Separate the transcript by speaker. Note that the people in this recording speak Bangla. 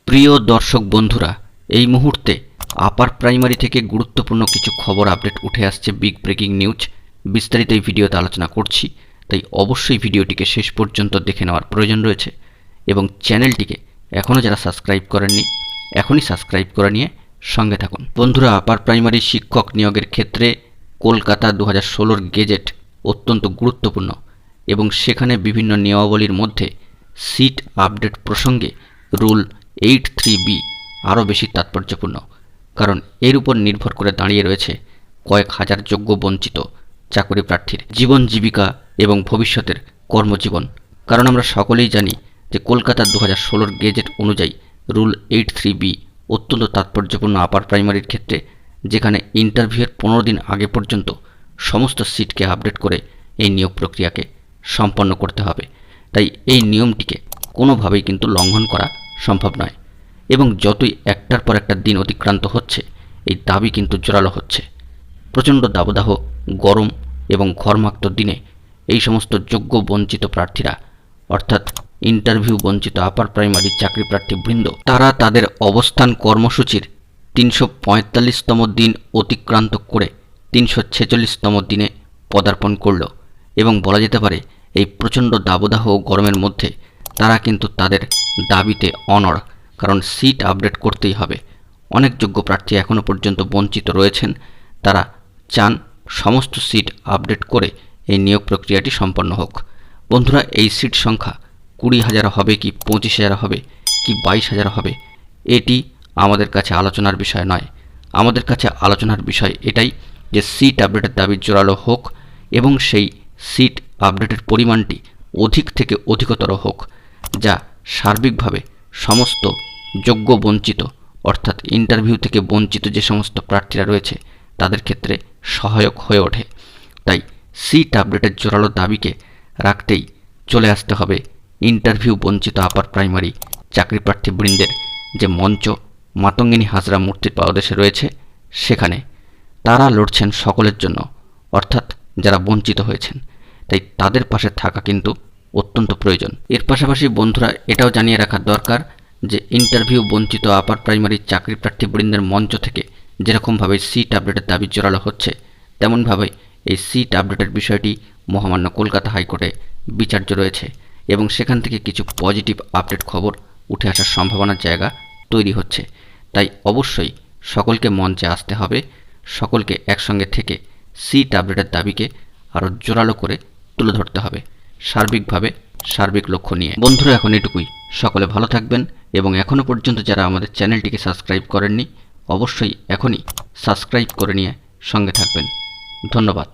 Speaker 1: প্রিয় দর্শক বন্ধুরা, এই মুহূর্তে আপার প্রাইমারি থেকে গুরুত্বপূর্ণ কিছু খবর আপডেট উঠে আসছে, বিগ ব্রেকিং নিউজ। বিস্তারিত এই ভিডিওতে আলোচনা করছি, তাই অবশ্যই ভিডিওটিকে শেষ পর্যন্ত দেখে নেওয়ার প্রয়োজন রয়েছে এবং চ্যানেলটিকে এখনও যারা সাবস্ক্রাইব করেননি এখনই সাবস্ক্রাইব করে নিয়ে সঙ্গে থাকুন। বন্ধুরা, আপার প্রাইমারি শিক্ষক নিয়োগের ক্ষেত্রে কলকাতা 2016 গেজেট অত্যন্ত গুরুত্বপূর্ণ এবং সেখানে বিভিন্ন নিয়মাবলীর মধ্যে সিট আপডেট প্রসঙ্গে রুল 83B আরও বেশি তাৎপর্যপূর্ণ, কারণ এর উপর নির্ভর করে দাঁড়িয়ে রয়েছে কয়েক হাজার যোগ্য বঞ্চিত চাকরি প্রার্থীর জীবন জীবিকা এবং ভবিষ্যতের কর্মজীবন। কারণ আমরা সকলেই জানি যে কলকাতা 2016 গেজেট অনুযায়ী রুল 83B অত্যন্ত তাৎপর্যপূর্ণ আপার প্রাইমারির ক্ষেত্রে, যেখানে ইন্টারভিউয়ের 15 দিন আগে পর্যন্ত সমস্ত সিটকে আপডেট করে এই নিয়োগ প্রক্রিয়াকে সম্পন্ন করতে হবে। তাই এই নিয়মটিকে কোনোভাবেই কিন্তু লঙ্ঘন করা সম্ভব নয় এবং যতই একটার পর একটা দিন অতিক্রান্ত হচ্ছে এই দাবি কিন্তু জোরালো হচ্ছে। প্রচণ্ড দাবদাহ, গরম এবং ঘর্মাক্ত দিনে এই সমস্ত যোগ্য বঞ্চিত প্রার্থীরা, অর্থাৎ ইন্টারভিউ বঞ্চিত আপার প্রাইমারি চাকরি প্রার্থী বৃন্দ, তারা তাদের অবস্থান কর্মসূচির 345তম দিন অতিক্রান্ত করে 346তম দিনে পদার্পণ করল এবং বলা যেতে পারে এই প্রচণ্ড দাবদাহ ও গরমের মধ্যে তারা কিন্তু তাদের দাবিতে অনড়, কারণ সিট আপডেট করতেই হবে। অনেক যোগ্য প্রার্থী এখনও পর্যন্ত বঞ্চিত রয়েছেন, তারা চান সমস্ত সিট আপডেট করে এই নিয়োগ প্রক্রিয়াটি সম্পন্ন হোক। বন্ধুরা, এই সিট সংখ্যা 20,000 হবে কি 25,000 হবে কি 22,000 হবে, এটি আমাদের কাছে আলোচনার বিষয় নয়। আমাদের কাছে আলোচনার বিষয় এটাই যে সিট আপডেটের দাবি জোরালো হোক এবং সেই সিট আপডেটের পরিমাণটি অধিক থেকে অধিকতর হোক, যা সার্বিকভাবে সমস্ত যোগ্য বঞ্চিত, অর্থাৎ ইন্টারভিউ থেকে বঞ্চিত যে সমস্ত প্রার্থীরা রয়েছে তাদের ক্ষেত্রে সহায়ক হয়ে ওঠে। তাই সিট আপডেটের জোরালো দাবিকে রাখতেই চলে আসতে হবে ইন্টারভিউ বঞ্চিত আপার প্রাইমারি চাকরি প্রার্থী বৃন্দের যে মঞ্চ মাতঙ্গিনী হাজরা মূর্তির পাদদেশে রয়েছে, সেখানে তারা লড়ছেন সকলের জন্য, অর্থাৎ যারা বঞ্চিত হয়েছেন। তাই তাদের পাশে থাকা কিন্তু অত্যন্ত প্রয়োজন। এর পাশাপাশি বন্ধুরা, এটাও জানিয়ে রাখা দরকার যে ইন্টারভিউ বঞ্চিত আপার প্রাইমারি চাকরি প্রার্থী বৃন্দের মঞ্চ থেকে যেরকমভাবে সিট আপডেটের দাবি জোরালো হচ্ছে, তেমনভাবে এই সিট আপডেটের বিষয়টি মহামান্য কলকাতা হাইকোর্টে বিচার্য রয়েছে এবং সেখান থেকে কিছু পজিটিভ আপডেট খবর উঠে আসার সম্ভাবনার জায়গা তৈরি হচ্ছে। তাই অবশ্যই সকলকে মঞ্চে আসতে হবে, সকলকে একসঙ্গে থেকে সিট আপডেটের দাবিকে আরও জোরালো করে তুলে ধরতে হবে সার্বিকভাবে, সার্বিক লক্ষ্য নিয়ে। বন্ধুরা, এখন এটুকুই। সকলে ভালো থাকবেন এবং এখনও পর্যন্ত যারা আমাদের চ্যানেলটিকে সাবস্ক্রাইব করেননি অবশ্যই এখনই সাবস্ক্রাইব করে নিয়ে সঙ্গে থাকবেন। ধন্যবাদ।